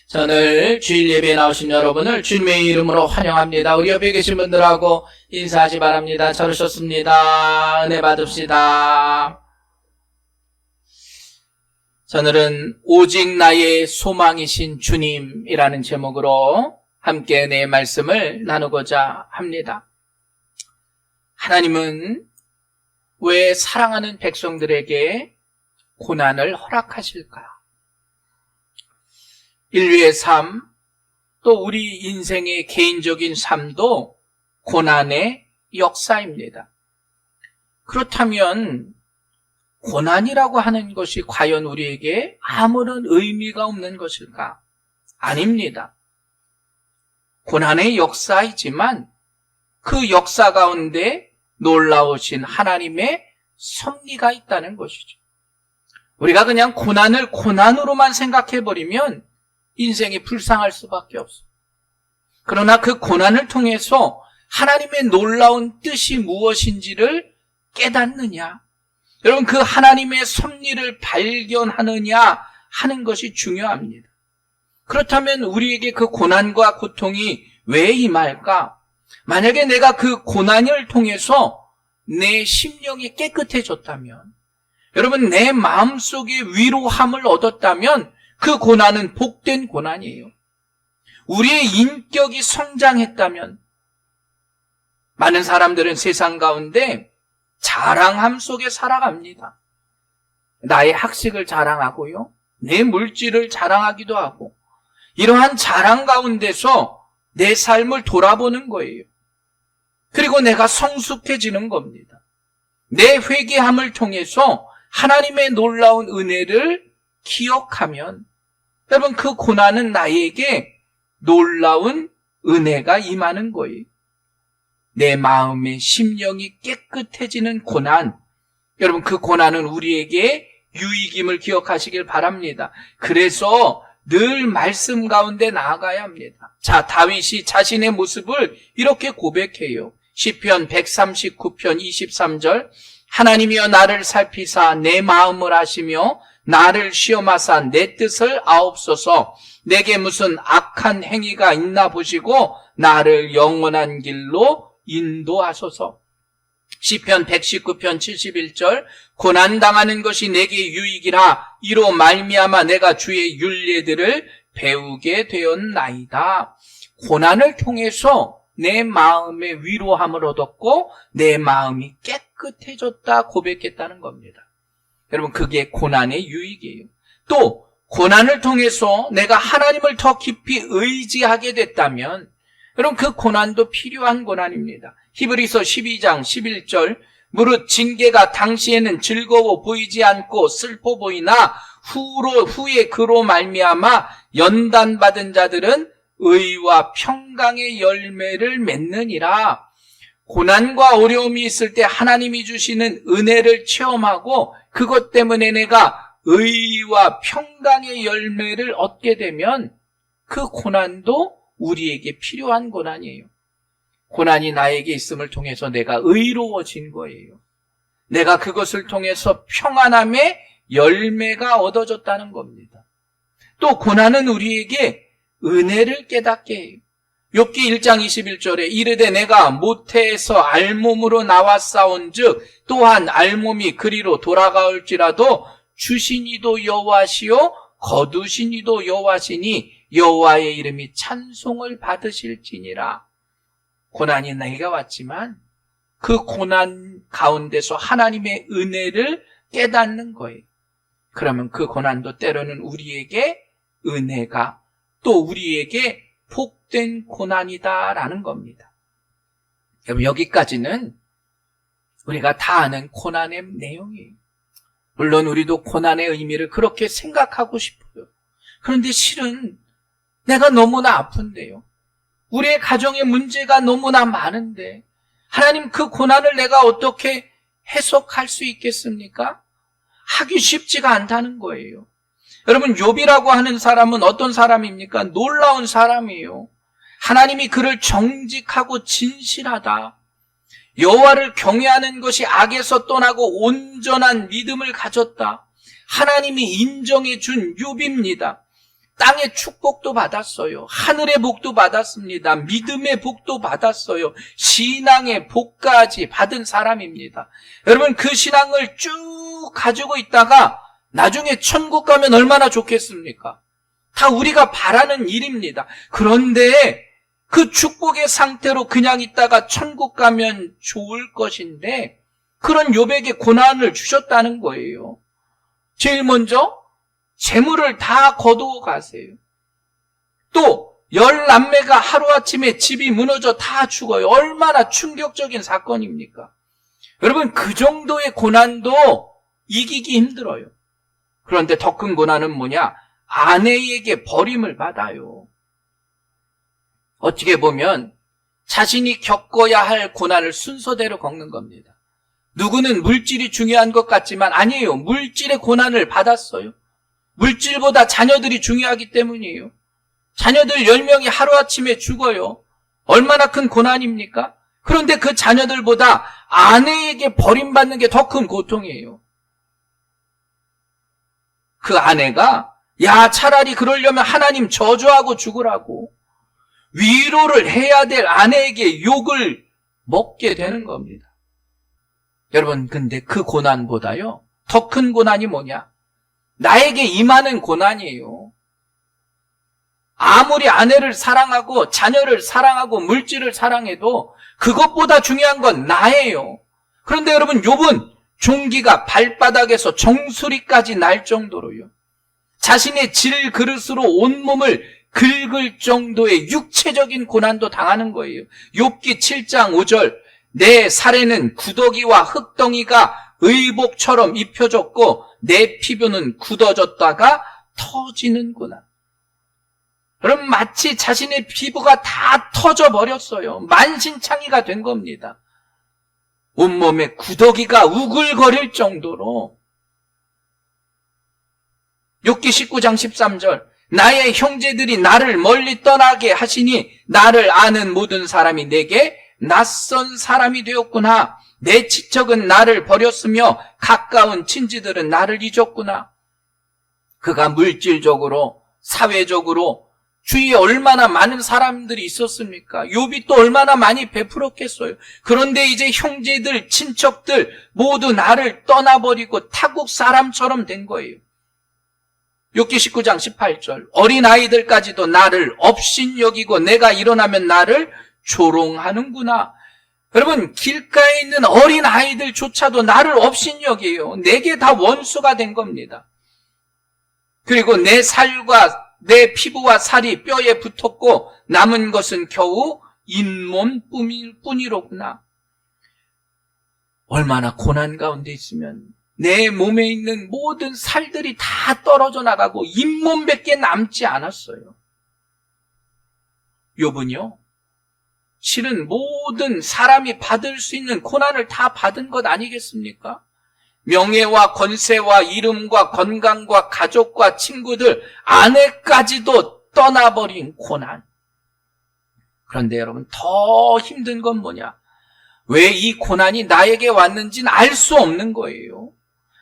자, 오늘 주일 예배에 나오신 여러분을 주님의 이름으로 환영합니다. 우리 옆에 계신 분들하고 인사하시 바랍니다. 잘 오셨습니다. 은혜 받읍시다. 자, 오늘은 오직 나의 소망이신 주님이라는 제목으로 함께 내 말씀을 나누고자 합니다. 하나님은 왜 사랑하는 백성들에게 고난을 허락하실까? 인류의 삶, 또 우리 인생의 개인적인 삶도 고난의 역사입니다. 그렇다면 고난이라고 하는 것이 과연 우리에게 아무런 의미가 없는 것일까? 아닙니다. 고난의 역사이지만 그 역사 가운데 놀라우신 하나님의 섭리가 있다는 것이죠. 우리가 그냥 고난을 고난으로만 생각해버리면 인생이 불쌍할 수밖에 없어. 그러나 그 고난을 통해서 하나님의 놀라운 뜻이 무엇인지를 깨닫느냐, 여러분 그 하나님의 섭리를 발견하느냐 하는 것이 중요합니다. 그렇다면 우리에게 그 고난과 고통이 왜 임할까? 만약에 내가 그 고난을 통해서 내 심령이 깨끗해졌다면, 여러분 내 마음속에 위로함을 얻었다면 그 고난은 복된 고난이에요. 우리의 인격이 성장했다면, 많은 사람들은 세상 가운데 자랑함 속에 살아갑니다. 나의 학식을 자랑하고요, 내 물질을 자랑하기도 하고, 이러한 자랑 가운데서 내 삶을 돌아보는 거예요. 그리고 내가 성숙해지는 겁니다. 내 회개함을 통해서 하나님의 놀라운 은혜를 기억하면, 여러분 그 고난은 나에게 놀라운 은혜가 임하는 거예요. 내 마음의 심령이 깨끗해지는 고난, 여러분 그 고난은 우리에게 유익임을 기억하시길 바랍니다. 그래서 늘 말씀 가운데 나아가야 합니다. 자, 다윗이 자신의 모습을 이렇게 고백해요. 시편 139편 23절, 하나님이여 나를 살피사 내 마음을 아시며 나를 시험하사 내 뜻을 아옵소서. 내게 무슨 악한 행위가 있나 보시고 나를 영원한 길로 인도하소서. 시편 119편 71절, 고난당하는 것이 내게 유익이라 이로 말미암아 내가 주의 율례들을 배우게 되었나이다. 고난을 통해서 내 마음에 위로함을 얻었고 내 마음이 깨끗해졌다 고백했다는 겁니다. 여러분 그게 고난의 유익이에요. 또 고난을 통해서 내가 하나님을 더 깊이 의지하게 됐다면, 여러분 그 고난도 필요한 고난입니다. 히브리서 12장 11절, 무릇 징계가 당시에는 즐거워 보이지 않고 슬퍼 보이나 후에 그로 말미암아 연단받은 자들은 의와 평강의 열매를 맺느니라. 고난과 어려움이 있을 때 하나님이 주시는 은혜를 체험하고 그것 때문에 내가 의와 평강의 열매를 얻게 되면 그 고난도 우리에게 필요한 고난이에요. 고난이 나에게 있음을 통해서 내가 의로워진 거예요. 내가 그것을 통해서 평안함의 열매가 얻어졌다는 겁니다. 또 고난은 우리에게 은혜를 깨닫게 해요. 욥기 1장 21절에 이르되 내가 모태에서 알몸으로 나왔사온즉 또한 알몸이 그리로 돌아가올지라도 주신 이도 여호와시요 거두신 이도 여호와시니 여호와의 이름이 찬송을 받으실지니라. 고난이 내가 왔지만 그 고난 가운데서 하나님의 은혜를 깨닫는 거예요. 그러면 그 고난도 때로는 우리에게 은혜가, 또 우리에게 복된 고난이다라는 겁니다. 여러분 여기까지는 우리가 다 아는 고난의 내용이에요. 물론 우리도 고난의 의미를 그렇게 생각하고 싶어요. 그런데 실은 내가 너무나 아픈데요, 우리의 가정의 문제가 너무나 많은데 하나님 그 고난을 내가 어떻게 해석할 수 있겠습니까? 하기 쉽지가 않다는 거예요. 여러분 욥이라고 하는 사람은 어떤 사람입니까? 놀라운 사람이에요. 하나님이 그를 정직하고 진실하다, 여호와를 경외하는 것이 악에서 떠나고 온전한 믿음을 가졌다, 하나님이 인정해 준 욥입니다. 땅의 축복도 받았어요. 하늘의 복도 받았습니다. 믿음의 복도 받았어요. 신앙의 복까지 받은 사람입니다. 여러분, 그 신앙을 쭉 가지고 있다가 나중에 천국 가면 얼마나 좋겠습니까? 다 우리가 바라는 일입니다. 그런데 그 축복의 상태로 그냥 있다가 천국 가면 좋을 것인데 그런 욥에게 고난을 주셨다는 거예요. 제일 먼저 재물을 다 거두어 가세요. 또 10남매가 하루아침에 집이 무너져 다 죽어요. 얼마나 충격적인 사건입니까? 여러분, 그 정도의 고난도 이기기 힘들어요. 그런데 더 큰 고난은 뭐냐? 아내에게 버림을 받아요. 어떻게 보면 자신이 겪어야 할 고난을 순서대로 겪는 겁니다. 누구는 물질이 중요한 것 같지만 아니에요. 물질의 고난을 받았어요. 물질보다 자녀들이 중요하기 때문이에요. 자녀들 10명이 하루아침에 죽어요. 얼마나 큰 고난입니까? 그런데 그 자녀들보다 아내에게 버림받는 게 더 큰 고통이에요. 그 아내가 야, 차라리 그러려면 하나님 저주하고 죽으라고 위로를 해야 될 아내에게 욕을 먹게 되는 겁니다. 여러분, 근데 그 고난보다요, 더 큰 고난이 뭐냐? 나에게 임하는 고난이에요. 아무리 아내를 사랑하고 자녀를 사랑하고 물질을 사랑해도 그것보다 중요한 건 나예요. 그런데 여러분, 욥은 종기가 발바닥에서 정수리까지 날 정도로요. 자신의 질 그릇으로 온몸을 긁을 정도의 육체적인 고난도 당하는 거예요. 욥기 7장 5절, 내 살에는 구더기와 흙덩이가 의복처럼 입혀졌고 내 피부는 굳어졌다가 터지는구나. 그럼 마치 자신의 피부가 다 터져버렸어요. 만신창이가 된 겁니다. 온몸에 구더기가 우글거릴 정도로. 욥기 19장 13절, 나의 형제들이 나를 멀리 떠나게 하시니 나를 아는 모든 사람이 내게 낯선 사람이 되었구나. 내 친척은 나를 버렸으며 가까운 친지들은 나를 잊었구나. 그가 물질적으로, 사회적으로 주위에 얼마나 많은 사람들이 있었습니까? 욥이 또 얼마나 많이 베풀었겠어요. 그런데 이제 형제들, 친척들 모두 나를 떠나버리고 타국 사람처럼 된 거예요. 욥기 19장 18절, 어린아이들까지도 나를 업신여기고 내가 일어나면 나를 조롱하는구나. 여러분, 길가에 있는 어린아이들조차도 나를 업신여겨요. 내게 다 원수가 된 겁니다. 그리고 내 살과 내 피부와 살이 뼈에 붙었고 남은 것은 겨우 잇몸 뿐이로구나. 얼마나 고난 가운데 있으면 내 몸에 있는 모든 살들이 다 떨어져 나가고 잇몸밖에 남지 않았어요. 욥은요, 실은 모든 사람이 받을 수 있는 고난을 다 받은 것 아니겠습니까? 명예와 권세와 이름과 건강과 가족과 친구들, 아내까지도 떠나버린 고난. 그런데 여러분, 더 힘든 건 뭐냐? 왜 이 고난이 나에게 왔는지는 알 수 없는 거예요.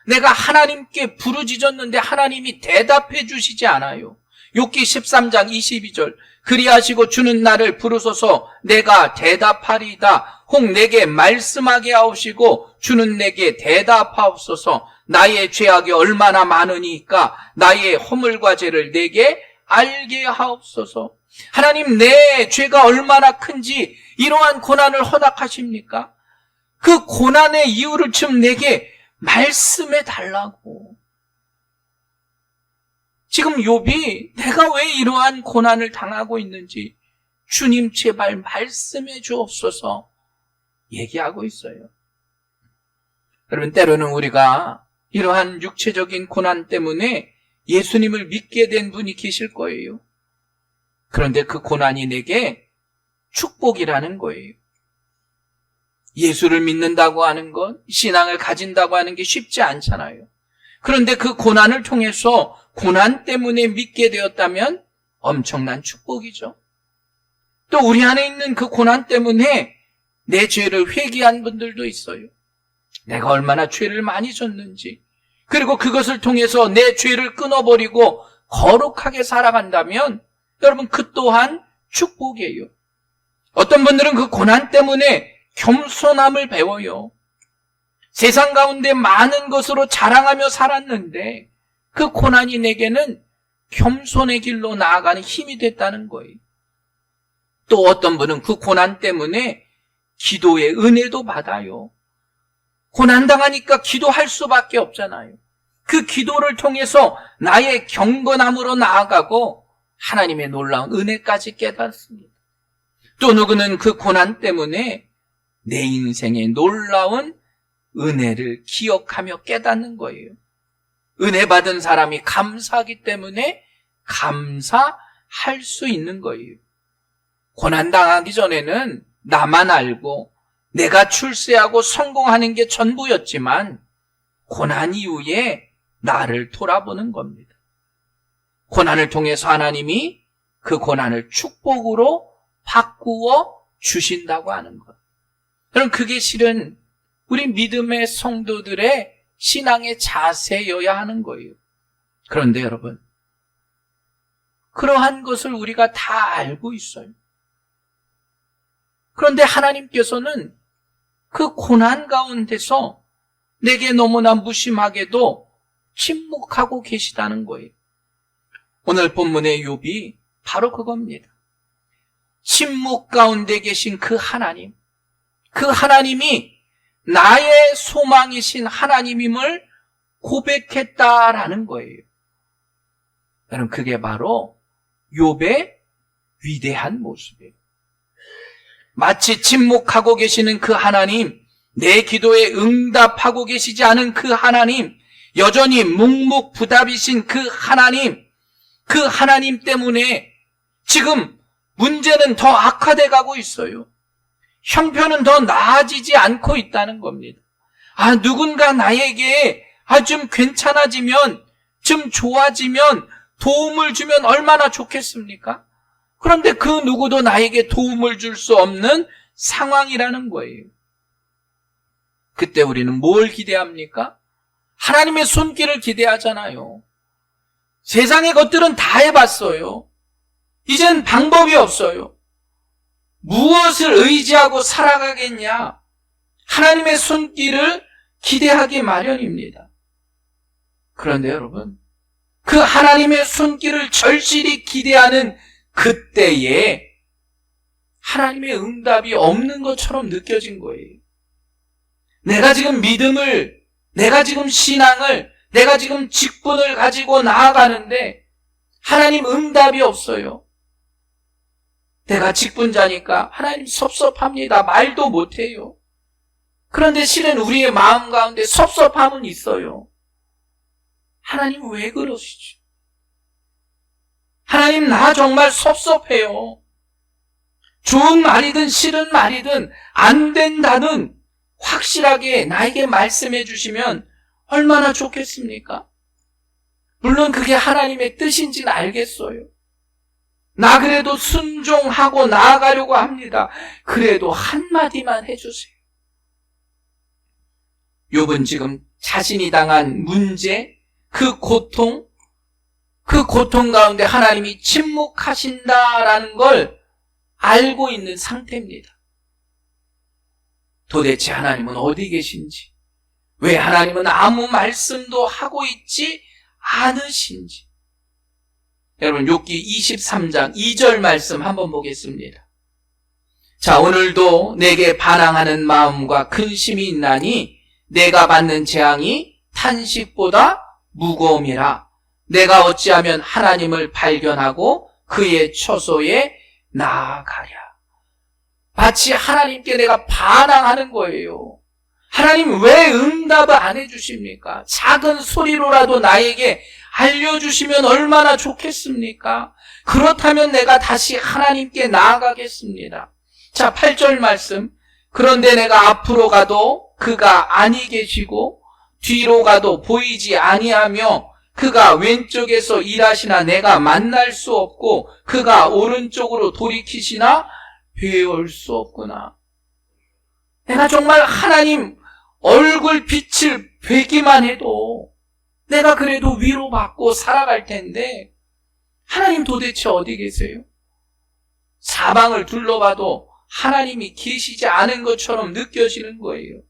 내가 하나님께 부르짖었는데 하나님이 대답해 주시지 않아요. 욥기 13장 22절, 그리하시고 주는 나를 부르소서 내가 대답하리이다. 혹 내게 말씀하게 하옵시고 주는 내게 대답하옵소서. 나의 죄악이 얼마나 많으니까 나의 허물과 죄를 내게 알게 하옵소서. 하나님, 내 죄가 얼마나 큰지 이러한 고난을 허락하십니까? 그 고난의 이유를 좀 내게 말씀해 달라고. 지금 욥이 내가 왜 이러한 고난을 당하고 있는지 주님 제발 말씀해 주옵소서 얘기하고 있어요. 여러분, 때로는 우리가 이러한 육체적인 고난 때문에 예수님을 믿게 된 분이 계실 거예요. 그런데 그 고난이 내게 축복이라는 거예요. 예수를 믿는다고 하는 것, 신앙을 가진다고 하는 게 쉽지 않잖아요. 그런데 그 고난을 통해서 고난 때문에 믿게 되었다면 엄청난 축복이죠. 또 우리 안에 있는 그 고난 때문에 내 죄를 회개한 분들도 있어요. 내가 얼마나 죄를 많이 졌는지, 그리고 그것을 통해서 내 죄를 끊어버리고 거룩하게 살아간다면 여러분 그 또한 축복이에요. 어떤 분들은 그 고난 때문에 겸손함을 배워요. 세상 가운데 많은 것으로 자랑하며 살았는데 그 고난이 내게는 겸손의 길로 나아가는 힘이 됐다는 거예요. 또 어떤 분은 그 고난 때문에 기도의 은혜도 받아요. 고난당하니까 기도할 수밖에 없잖아요. 그 기도를 통해서 나의 경건함으로 나아가고 하나님의 놀라운 은혜까지 깨닫습니다. 또 누구는 그 고난 때문에 내 인생의 놀라운 은혜를 기억하며 깨닫는 거예요. 은혜 받은 사람이 감사하기 때문에 감사할 수 있는 거예요. 고난당하기 전에는 나만 알고 내가 출세하고 성공하는 게 전부였지만 고난 이후에 나를 돌아보는 겁니다. 고난을 통해서 하나님이 그 고난을 축복으로 바꾸어 주신다고 하는 것. 그럼 그게 실은 우리 믿음의 성도들의 신앙의 자세여야 하는 거예요. 그런데 여러분, 그러한 것을 우리가 다 알고 있어요. 그런데 하나님께서는 그 고난 가운데서 내게 너무나 무심하게도 침묵하고 계시다는 거예요. 오늘 본문의 욥이 바로 그겁니다. 침묵 가운데 계신 그 하나님, 그 하나님이 나의 소망이신 하나님임을 고백했다라는 거예요. 여러분, 그게 바로 욥의 위대한 모습이에요. 마치 침묵하고 계시는 그 하나님, 내 기도에 응답하고 계시지 않은 그 하나님, 여전히 묵묵부답이신 그 하나님 때문에 지금 문제는 더 악화돼 가고 있어요. 형편은 더 나아지지 않고 있다는 겁니다. 누군가 나에게 좀 괜찮아지면, 좀 좋아지면, 도움을 주면 얼마나 좋겠습니까? 그런데 그 누구도 나에게 도움을 줄 수 없는 상황이라는 거예요. 그때 우리는 뭘 기대합니까? 하나님의 손길을 기대하잖아요. 세상의 것들은 다 해봤어요. 이젠 방법이 없어요. 무엇을 의지하고 살아가겠냐? 하나님의 손길을 기대하기 마련입니다. 그런데 여러분, 그 하나님의 손길을 절실히 기대하는 그때에 하나님의 응답이 없는 것처럼 느껴진 거예요. 내가 지금 믿음을, 내가 지금 신앙을, 내가 지금 직분을 가지고 나아가는데 하나님 응답이 없어요. 내가 직분자니까 하나님 섭섭합니다. 말도 못해요. 그런데 실은 우리의 마음 가운데 섭섭함은 있어요. 하나님 왜 그러시죠? 하나님 나 정말 섭섭해요. 좋은 말이든 싫은 말이든 안 된다는 확실하게 나에게 말씀해 주시면 얼마나 좋겠습니까? 물론 그게 하나님의 뜻인지는 알겠어요. 나 그래도 순종하고 나아가려고 합니다. 그래도 한마디만 해주세요. 욥은 지금 자신이 당한 문제, 그 고통 가운데 하나님이 침묵하신다라는 걸 알고 있는 상태입니다. 도대체 하나님은 어디 계신지, 왜 하나님은 아무 말씀도 하고 있지 않으신지. 여러분, 욥기 23장 2절 말씀 한번 보겠습니다. 자, 오늘도 내게 반항하는 마음과 근심이 있나니 내가 받는 재앙이 탄식보다 무거움이라. 내가 어찌하면 하나님을 발견하고 그의 처소에 나아가랴. 마치 하나님께 내가 반항하는 거예요. 하나님 왜 응답을 안 해주십니까? 작은 소리로라도 나에게 알려주시면 얼마나 좋겠습니까? 그렇다면 내가 다시 하나님께 나아가겠습니다. 자, 8절 말씀. 그런데 내가 앞으로 가도 그가 아니 계시고 뒤로 가도 보이지 아니하며 그가 왼쪽에서 일하시나 내가 만날 수 없고 그가 오른쪽으로 돌이키시나 배울 수 없구나. 내가 정말 하나님 얼굴 빛을 뵈기만 해도 내가 그래도 위로받고 살아갈 텐데 하나님 도대체 어디 계세요? 사방을 둘러봐도 하나님이 계시지 않은 것처럼 느껴지는 거예요.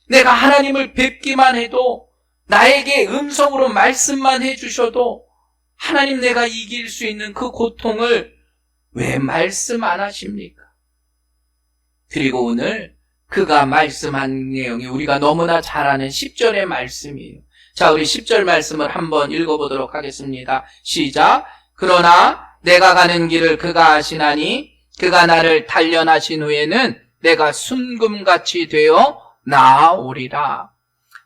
내가 하나님을 뵙기만 해도, 나에게 음성으로 말씀만 해주셔도 하나님, 내가 이길 수 있는 그 고통을 왜 말씀 안 하십니까? 그리고 오늘 그가 말씀한 내용이 우리가 너무나 잘 아는 10절의 말씀이에요. 자, 우리 10절 말씀을 한번 읽어보도록 하겠습니다. 시작. 그러나 내가 가는 길을 그가 아시나니 그가 나를 단련하신 후에는 내가 순금같이 되어 나아오리라.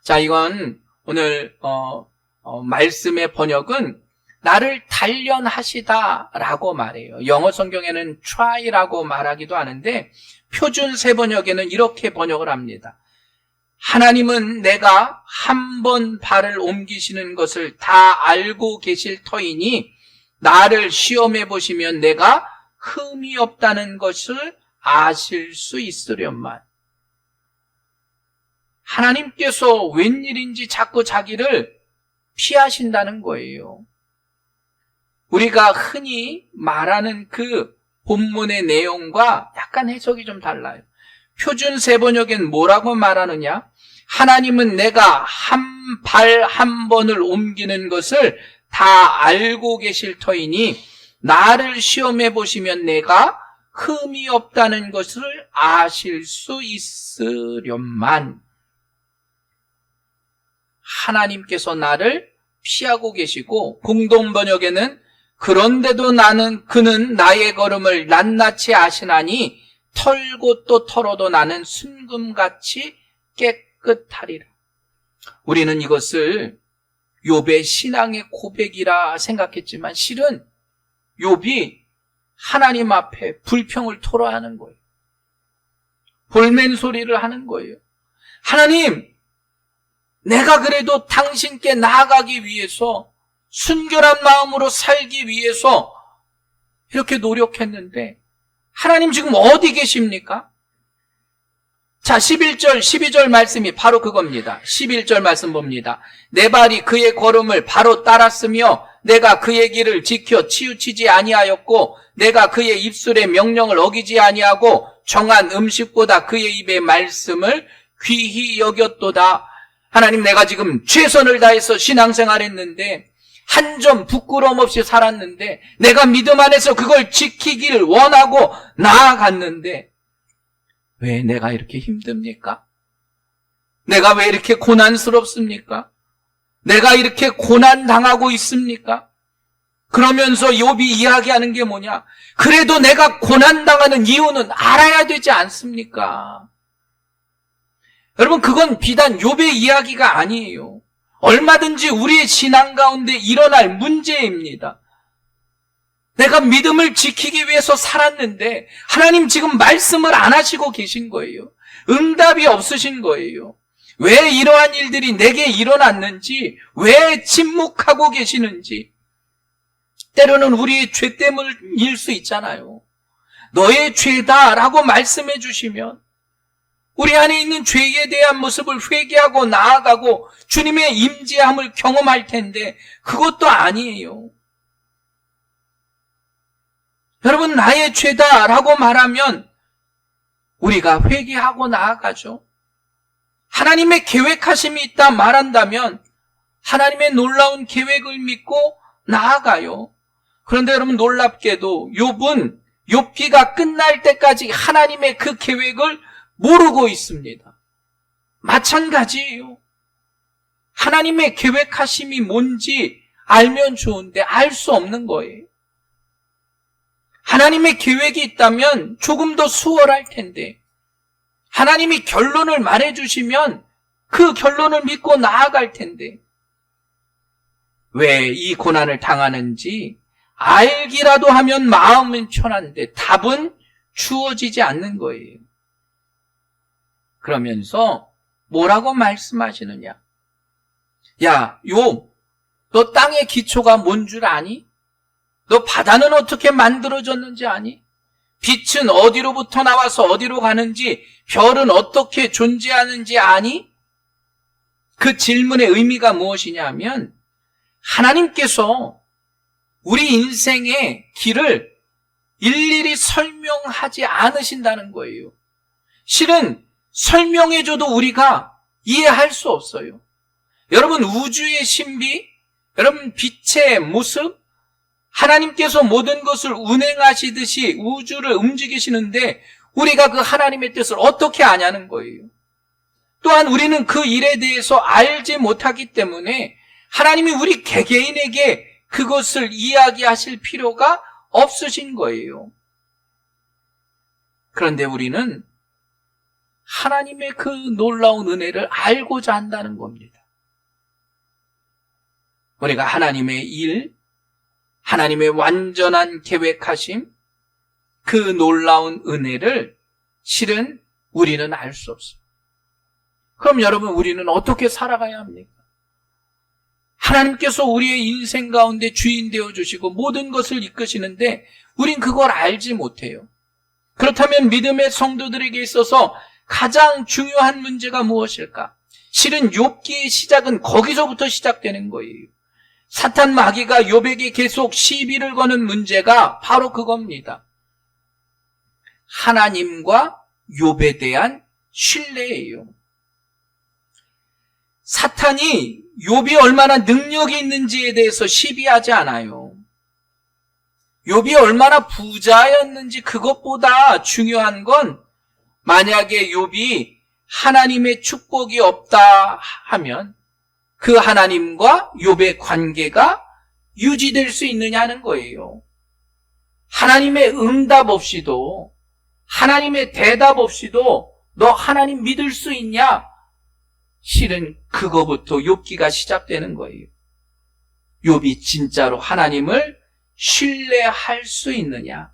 자, 이건 오늘 말씀의 번역은 나를 단련하시다라고 말해요. 영어 성경에는 try라고 말하기도 하는데 표준 세번역에는 이렇게 번역을 합니다. 하나님은 내가 한 번 발을 옮기시는 것을 다 알고 계실 터이니 나를 시험해 보시면 내가 흠이 없다는 것을 아실 수 있으련만. 하나님께서 웬일인지 자꾸 자기를 피하신다는 거예요. 우리가 흔히 말하는 그 본문의 내용과 약간 해석이 좀 달라요. 표준 세번역엔 뭐라고 말하느냐? 하나님은 내가 한 번을 옮기는 것을 다 알고 계실 터이니 나를 시험해 보시면 내가 흠이 없다는 것을 아실 수 있으련만. 하나님께서 나를 피하고 계시고, 공동번역에는 그런데도 그는 나의 걸음을 낱낱이 아시나니 털고 또 털어도 나는 순금같이 깨끗하리라. 우리는 이것을 욥의 신앙의 고백이라 생각했지만 실은 욥이 하나님 앞에 불평을 토로하는 거예요. 볼멘 소리를 하는 거예요. 하나님, 내가 그래도 당신께 나아가기 위해서, 순결한 마음으로 살기 위해서 이렇게 노력했는데 하나님 지금 어디 계십니까? 자, 11절, 12절 말씀이 바로 그겁니다. 11절 말씀 봅니다. 내 발이 그의 걸음을 바로 따랐으며 내가 그의 길을 지켜 치우치지 아니하였고 내가 그의 입술의 명령을 어기지 아니하고 정한 음식보다 그의 입의 말씀을 귀히 여겼도다. 하나님, 내가 지금 최선을 다해서 신앙생활했는데 한 점 부끄러움 없이 살았는데 내가 믿음 안에서 그걸 지키기를 원하고 나아갔는데 왜 내가 이렇게 힘듭니까? 내가 왜 이렇게 고난스럽습니까? 내가 이렇게 고난당하고 있습니까? 그러면서 욥이 이야기하는 게 뭐냐? 그래도 내가 고난당하는 이유는 알아야 되지 않습니까? 여러분, 그건 비단 욥의 이야기가 아니에요. 얼마든지 우리의 신앙 가운데 일어날 문제입니다. 내가 믿음을 지키기 위해서 살았는데 하나님 지금 말씀을 안 하시고 계신 거예요. 응답이 없으신 거예요. 왜 이러한 일들이 내게 일어났는지, 왜 침묵하고 계시는지. 때로는 우리의 죄 때문일 수 있잖아요. 너의 죄다라고 말씀해 주시면 우리 안에 있는 죄에 대한 모습을 회개하고 나아가고 주님의 임재함을 경험할 텐데 그것도 아니에요. 여러분, 나의 죄다라고 말하면 우리가 회개하고 나아가죠. 하나님의 계획하심이 있다 말한다면 하나님의 놀라운 계획을 믿고 나아가요. 그런데 여러분, 놀랍게도 욥은 욥기가 끝날 때까지 하나님의 그 계획을 모르고 있습니다. 마찬가지예요. 하나님의 계획하심이 뭔지 알면 좋은데 알 수 없는 거예요. 하나님의 계획이 있다면 조금 더 수월할 텐데 하나님이 결론을 말해주시면 그 결론을 믿고 나아갈 텐데 왜 이 고난을 당하는지 알기라도 하면 마음은 편한데 답은 주어지지 않는 거예요. 그러면서 뭐라고 말씀하시느냐? 야, 욥, 너 땅의 기초가 뭔 줄 아니? 너 바다는 어떻게 만들어졌는지 아니? 빛은 어디로부터 나와서 어디로 가는지, 별은 어떻게 존재하는지 아니? 그 질문의 의미가 무엇이냐 하면 하나님께서 우리 인생의 길을 일일이 설명하지 않으신다는 거예요. 실은 설명해줘도 우리가 이해할 수 없어요. 여러분, 우주의 신비, 여러분 빛의 모습, 하나님께서 모든 것을 운행하시듯이 우주를 움직이시는데 우리가 그 하나님의 뜻을 어떻게 아냐는 거예요. 또한 우리는 그 일에 대해서 알지 못하기 때문에 하나님이 우리 개개인에게 그것을 이야기하실 필요가 없으신 거예요. 그런데 우리는 하나님의 그 놀라운 은혜를 알고자 한다는 겁니다. 우리가 하나님의 일, 하나님의 완전한 계획하심, 그 놀라운 은혜를 실은 우리는 알 수 없어요. 그럼 여러분, 우리는 어떻게 살아가야 합니까? 하나님께서 우리의 인생 가운데 주인 되어주시고 모든 것을 이끄시는데 우린 그걸 알지 못해요. 그렇다면 믿음의 성도들에게 있어서 가장 중요한 문제가 무엇일까? 실은 욥기의 시작은 거기서부터 시작되는 거예요. 사탄 마귀가 욥에게 계속 시비를 거는 문제가 바로 그겁니다. 하나님과 욥에 대한 신뢰예요. 사탄이 욥이 얼마나 능력이 있는지에 대해서 시비하지 않아요. 욥이 얼마나 부자였는지 그것보다 중요한 건 만약에 욥이 하나님의 축복이 없다 하면 그 하나님과 욥의 관계가 유지될 수 있느냐는 거예요. 하나님의 응답 없이도, 하나님의 대답 없이도 너 하나님 믿을 수 있냐? 실은 그거부터 욥기가 시작되는 거예요. 욥이 진짜로 하나님을 신뢰할 수 있느냐?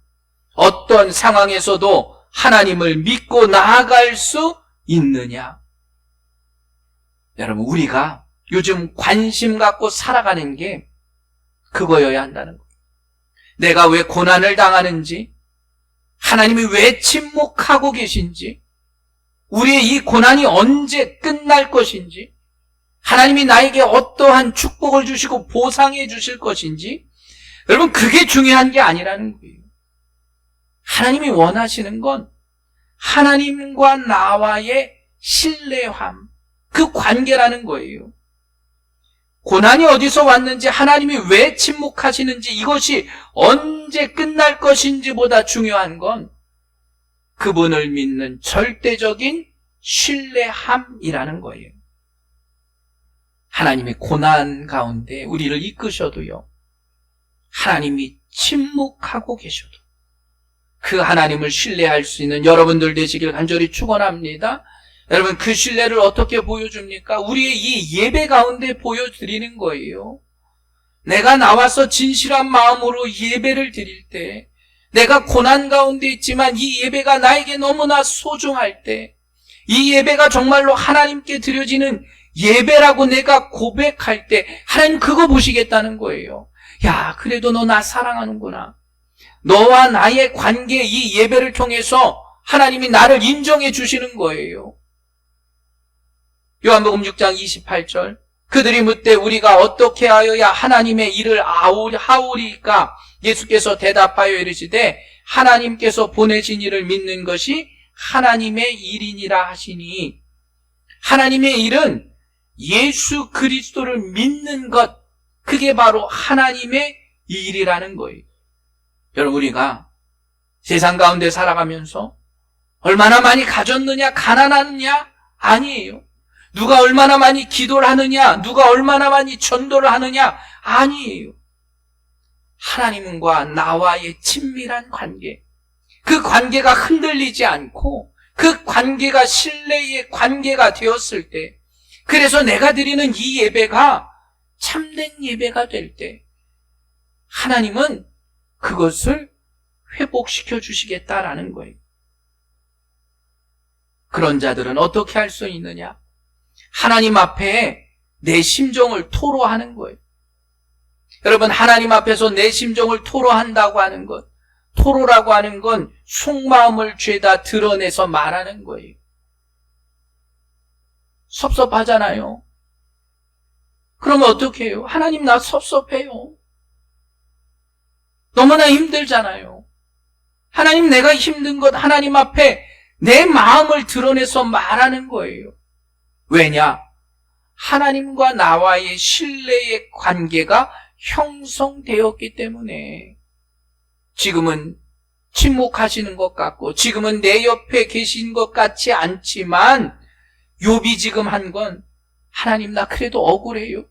어떤 상황에서도 하나님을 믿고 나아갈 수 있느냐? 여러분, 우리가 요즘 관심 갖고 살아가는 게 그거여야 한다는 거예요. 내가 왜 고난을 당하는지, 하나님이 왜 침묵하고 계신지, 우리의 이 고난이 언제 끝날 것인지, 하나님이 나에게 어떠한 축복을 주시고 보상해 주실 것인지, 여러분, 그게 중요한 게 아니라는 거예요. 하나님이 원하시는 건 하나님과 나와의 신뢰함, 그 관계라는 거예요. 고난이 어디서 왔는지, 하나님이 왜 침묵하시는지, 이것이 언제 끝날 것인지보다 중요한 건 그분을 믿는 절대적인 신뢰함이라는 거예요. 하나님의 고난 가운데 우리를 이끄셔도요, 하나님이 침묵하고 계셔도 그 하나님을 신뢰할 수 있는 여러분들 되시길 간절히 축원합니다. 여러분, 그 신뢰를 어떻게 보여줍니까? 우리의 이 예배 가운데 보여드리는 거예요. 내가 나와서 진실한 마음으로 예배를 드릴 때, 내가 고난 가운데 있지만 이 예배가 나에게 너무나 소중할 때, 이 예배가 정말로 하나님께 드려지는 예배라고 내가 고백할 때 하나님 그거 보시겠다는 거예요. 야, 그래도 너 나 사랑하는구나. 너와 나의 관계, 이 예배를 통해서 하나님이 나를 인정해 주시는 거예요. 요한복음 6장 28절, 그들이 묻되 우리가 어떻게 하여야 하나님의 일을 하오리까? 예수께서 대답하여 이르시되 하나님께서 보내신 이를 믿는 것이 하나님의 일이니라 하시니, 하나님의 일은 예수 그리스도를 믿는 것, 그게 바로 하나님의 일이라는 거예요. 여러분, 우리가 세상 가운데 살아가면서 얼마나 많이 가졌느냐, 가난하느냐? 아니에요. 누가 얼마나 많이 기도를 하느냐, 누가 얼마나 많이 전도를 하느냐? 아니에요. 하나님과 나와의 친밀한 관계, 그 관계가 흔들리지 않고 그 관계가 신뢰의 관계가 되었을 때, 그래서 내가 드리는 이 예배가 참된 예배가 될 때 하나님은 그것을 회복시켜 주시겠다라는 거예요. 그런 자들은 어떻게 할 수 있느냐? 하나님 앞에 내 심정을 토로하는 거예요. 여러분, 하나님 앞에서 내 심정을 토로한다고 하는 것, 토로라고 하는 건 속마음을 죄다 드러내서 말하는 거예요. 섭섭하잖아요. 그러면 어떻게 해요? 하나님, 나 섭섭해요. 너무나 힘들잖아요. 하나님, 내가 힘든 것 하나님 앞에 내 마음을 드러내서 말하는 거예요. 왜냐? 하나님과 나와의 신뢰의 관계가 형성되었기 때문에. 지금은 침묵하시는 것 같고, 지금은 내 옆에 계신 것 같지 않지만, 욥이 지금 한 건, 하나님, 나 그래도 억울해요.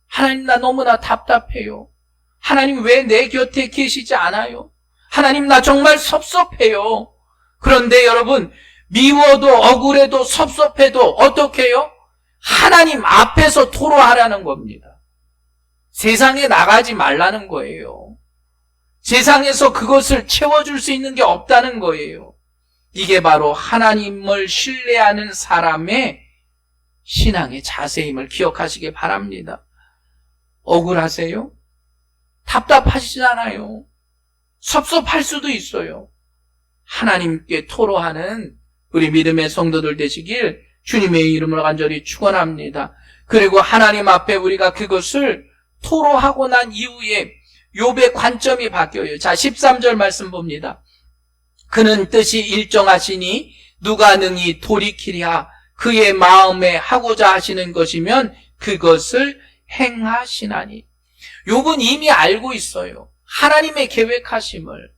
하나님, 나 너무나 답답해요. 하나님, 왜 내 곁에 계시지 않아요? 하나님, 나 정말 섭섭해요. 그런데 여러분, 미워도 억울해도 섭섭해도 어떻게 해요? 하나님 앞에서 토로하라는 겁니다. 세상에 나가지 말라는 거예요. 세상에서 그것을 채워줄 수 있는 게 없다는 거예요. 이게 바로 하나님을 신뢰하는 사람의 신앙의 자세임을 기억하시기 바랍니다. 억울하세요? 답답하시잖아요. 섭섭할 수도 있어요. 하나님께 토로하는 우리 믿음의 성도들 되시길 주님의 이름으로 간절히 축원합니다. 그리고 하나님 앞에 우리가 그것을 토로하고 난 이후에 욥의 관점이 바뀌어요. 자, 13절 말씀 봅니다. 그는 뜻이 일정하시니 누가 능히 돌이키랴. 그의 마음에 하고자 하시는 것이면 그것을 행하시나니. 욥은 이미 알고 있어요. 하나님의 계획하심을.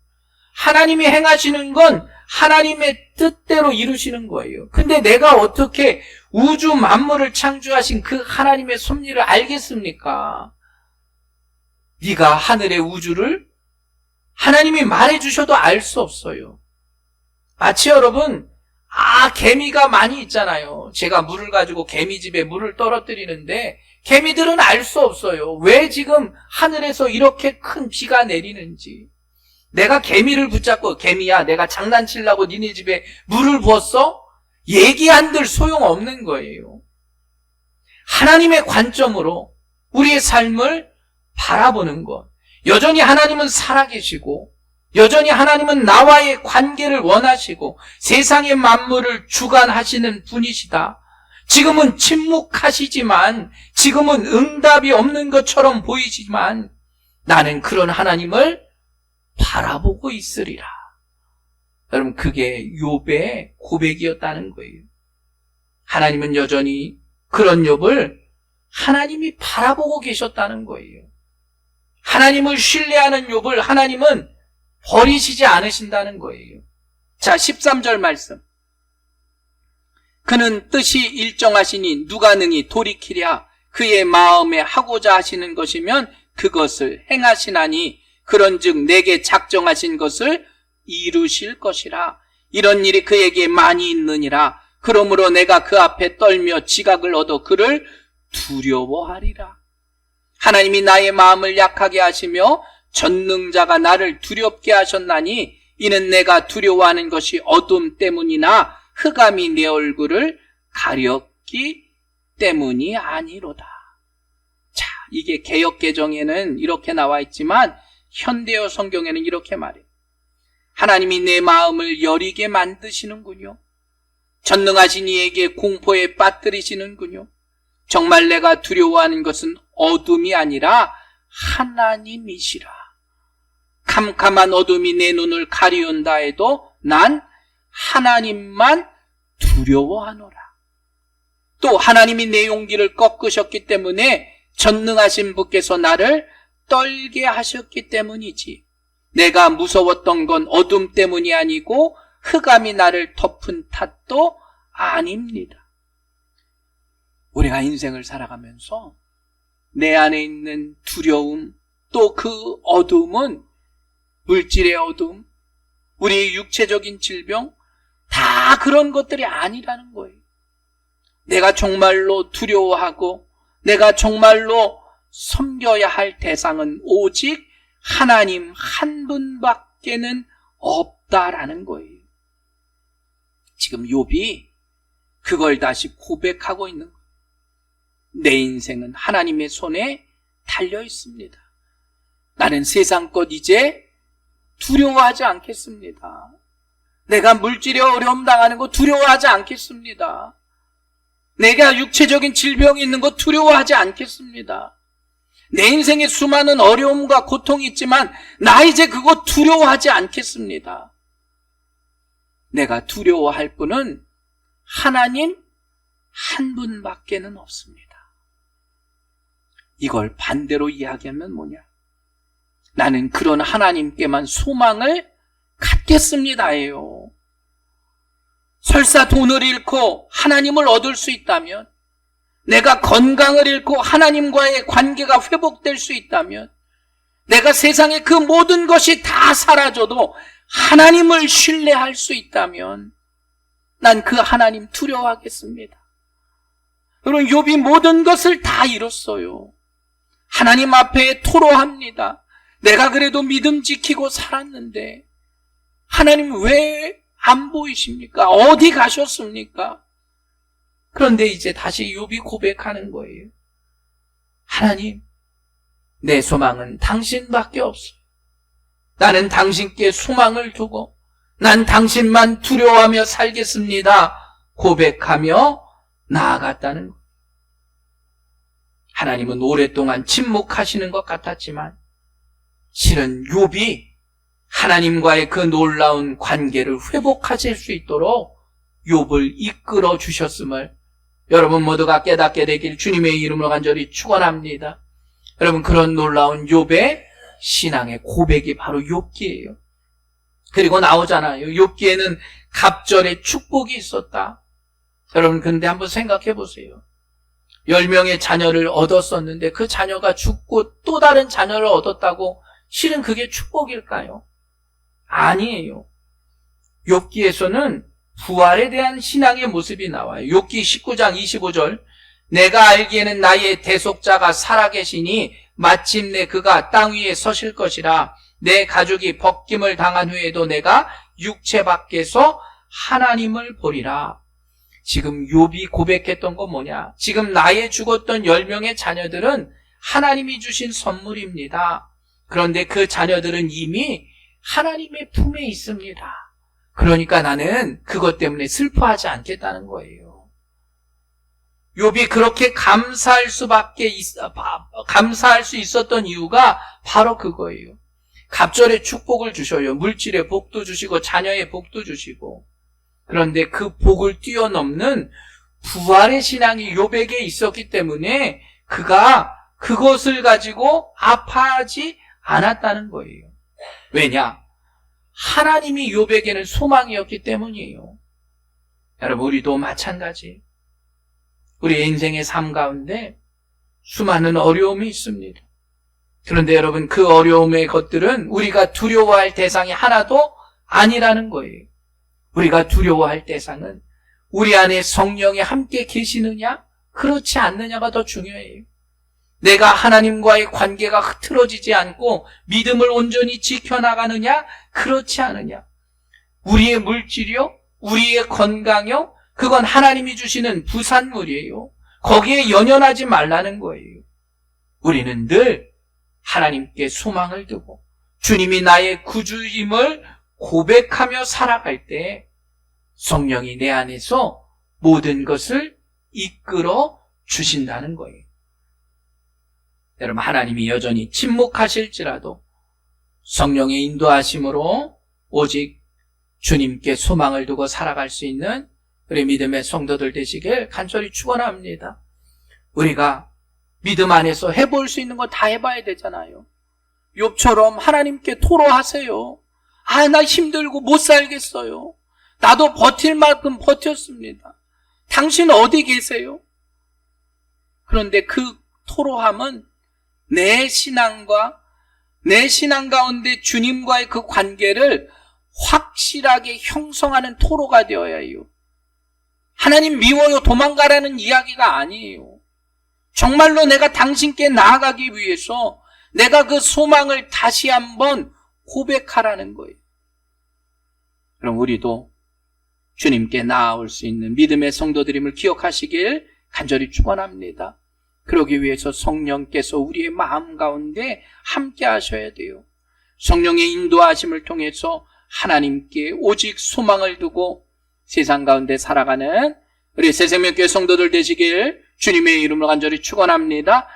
하나님이 행하시는 건 하나님의 뜻대로 이루시는 거예요. 근데 내가 어떻게 우주 만물을 창조하신 그 하나님의 섭리를 알겠습니까? 네가 하늘의 우주를 하나님이 말해주셔도 알 수 없어요. 마치 여러분, 개미가 많이 있잖아요. 제가 물을 가지고 개미집에 물을 떨어뜨리는데 개미들은 알 수 없어요. 왜 지금 하늘에서 이렇게 큰 비가 내리는지. 내가 개미를 붙잡고, 개미야, 내가 장난치려고 니네 집에 물을 부었어? 얘기한들 소용없는 거예요. 하나님의 관점으로 우리의 삶을 바라보는 것. 여전히 하나님은 살아계시고, 여전히 하나님은 나와의 관계를 원하시고, 세상의 만물을 주관하시는 분이시다. 지금은 침묵하시지만, 지금은 응답이 없는 것처럼 보이지만, 나는 그런 하나님을 바라보고 있으리라. 여러분, 그게 욥의 고백이었다는 거예요. 하나님은 여전히 그런 욥을 하나님이 바라보고 계셨다는 거예요. 하나님을 신뢰하는 욥을 하나님은 버리시지 않으신다는 거예요. 자, 13절 말씀. 그는 뜻이 일정하시니 누가 능히 돌이키랴. 그의 마음에 하고자 하시는 것이면 그것을 행하시나니 그런즉 내게 작정하신 것을 이루실 것이라. 이런 일이 그에게 많이 있느니라. 그러므로 내가 그 앞에 떨며 지각을 얻어 그를 두려워하리라. 하나님이 나의 마음을 약하게 하시며 전능자가 나를 두렵게 하셨나니 이는 내가 두려워하는 것이 어둠 때문이나 흑암이 내 얼굴을 가렸기 때문이 아니로다. 자, 이게 개역개정에는 이렇게 나와 있지만 현대어 성경에는 이렇게 말해요. 하나님이 내 마음을 여리게 만드시는군요. 전능하신 이에게 공포에 빠뜨리시는군요. 정말 내가 두려워하는 것은 어둠이 아니라 하나님이시라. 캄캄한 어둠이 내 눈을 가리운다 해도 난 하나님만 두려워하노라. 또 하나님이 내 용기를 꺾으셨기 때문에 전능하신 분께서 나를 떨게 하셨기 때문이지. 내가 무서웠던 건 어둠 때문이 아니고 흑암이 나를 덮은 탓도 아닙니다. 우리가 인생을 살아가면서 내 안에 있는 두려움, 또 그 어둠은 물질의 어둠, 우리의 육체적인 질병, 다 그런 것들이 아니라는 거예요. 내가 정말로 두려워하고 내가 정말로 섬겨야 할 대상은 오직 하나님 한 분밖에는 없다라는 거예요. 지금 욥이 그걸 다시 고백하고 있는 거예요. 내 인생은 하나님의 손에 달려 있습니다. 나는 세상 것 이제 두려워하지 않겠습니다. 내가 물질에 어려움 당하는 거 두려워하지 않겠습니다. 내가 육체적인 질병이 있는 거 두려워하지 않겠습니다. 내 인생에 수많은 어려움과 고통이 있지만 나 이제 그거 두려워하지 않겠습니다. 내가 두려워할 분은 하나님 한 분밖에는 없습니다. 이걸 반대로 이야기하면 뭐냐? 나는 그런 하나님께만 소망을 갖겠습니다예요. 설사 돈을 잃고 하나님을 얻을 수 있다면, 내가 건강을 잃고 하나님과의 관계가 회복될 수 있다면, 내가 세상의 그 모든 것이 다 사라져도 하나님을 신뢰할 수 있다면 난 그 하나님 두려워하겠습니다. 여러분, 욥이 모든 것을 다 잃었어요. 하나님 앞에 토로합니다. 내가 그래도 믿음 지키고 살았는데 하나님 왜 안 보이십니까? 어디 가셨습니까? 그런데 이제 다시 욥이 고백하는 거예요. 하나님, 내 소망은 당신밖에 없어요. 나는 당신께 소망을 두고 난 당신만 두려워하며 살겠습니다. 고백하며 나아갔다는 거예요. 하나님은 오랫동안 침묵하시는 것 같았지만 실은 욥이 하나님과의 그 놀라운 관계를 회복하실 수 있도록 욥을 이끌어 주셨음을 여러분 모두가 깨닫게 되길 주님의 이름으로 간절히 축원합니다. 여러분, 그런 놀라운 욥의 신앙의 고백이 바로 욥기예요. 그리고 나오잖아요. 욥기에는 갑절의 축복이 있었다. 여러분, 근데 한번 생각해 보세요. 10명의 자녀를 얻었었는데 그 자녀가 죽고 또 다른 자녀를 얻었다고 실은 그게 축복일까요? 아니에요. 욥기에서는 부활에 대한 신앙의 모습이 나와요. 욥기 19장 25절, 내가 알기에는 나의 대속자가 살아계시니 마침내 그가 땅 위에 서실 것이라. 내 가족이 벗김을 당한 후에도 내가 육체 밖에서 하나님을 보리라. 지금 욥이 고백했던 건 뭐냐? 지금 나의 죽었던 10명의 자녀들은 하나님이 주신 선물입니다. 그런데 그 자녀들은 이미 하나님의 품에 있습니다. 그러니까 나는 그것 때문에 슬퍼하지 않겠다는 거예요. 욥이 그렇게 감사할 수 있었던 이유가 바로 그거예요. 갑절의 축복을 주셔요. 물질의 복도 주시고 자녀의 복도 주시고. 그런데 그 복을 뛰어넘는 부활의 신앙이 욥에게 있었기 때문에 그가 그것을 가지고 아파하지 않았다는 거예요. 왜냐? 하나님이 욥에게는 소망이었기 때문이에요. 여러분, 우리도 마찬가지. 우리 인생의 삶 가운데 수많은 어려움이 있습니다. 그런데 여러분, 그 어려움의 것들은 우리가 두려워할 대상이 하나도 아니라는 거예요. 우리가 두려워할 대상은 우리 안에 성령이 함께 계시느냐, 그렇지 않느냐가 더 중요해요. 내가 하나님과의 관계가 흐트러지지 않고 믿음을 온전히 지켜나가느냐, 그렇지 않느냐. 우리의 물질이요, 우리의 건강이요, 그건 하나님이 주시는 부산물이에요. 거기에 연연하지 말라는 거예요. 우리는 늘 하나님께 소망을 두고 주님이 나의 구주임을 고백하며 살아갈 때 성령이 내 안에서 모든 것을 이끌어 주신다는 거예요. 여러분, 하나님이 여전히 침묵하실지라도 성령의 인도하심으로 오직 주님께 소망을 두고 살아갈 수 있는 우리 믿음의 성도들 되시길 간절히 축원합니다. 우리가 믿음 안에서 해볼 수 있는 거 다 해봐야 되잖아요. 욥처럼 하나님께 토로하세요. 나 힘들고 못 살겠어요. 나도 버틸 만큼 버텼습니다. 당신 어디 계세요? 그런데 그 토로함은 내 신앙 가운데 주님과의 그 관계를 확실하게 형성하는 토로가 되어야 해요. 하나님 미워요, 도망가라는 이야기가 아니에요. 정말로 내가 당신께 나아가기 위해서 내가 그 소망을 다시 한번 고백하라는 거예요. 그럼 우리도 주님께 나아올 수 있는 믿음의 성도들임을 기억하시길 간절히 축원합니다. 그러기 위해서 성령께서 우리의 마음 가운데 함께 하셔야 돼요. 성령의 인도하심을 통해서 하나님께 오직 소망을 두고 세상 가운데 살아가는 우리 새생명교회 성도들 되시길 주님의 이름으로 간절히 축원합니다.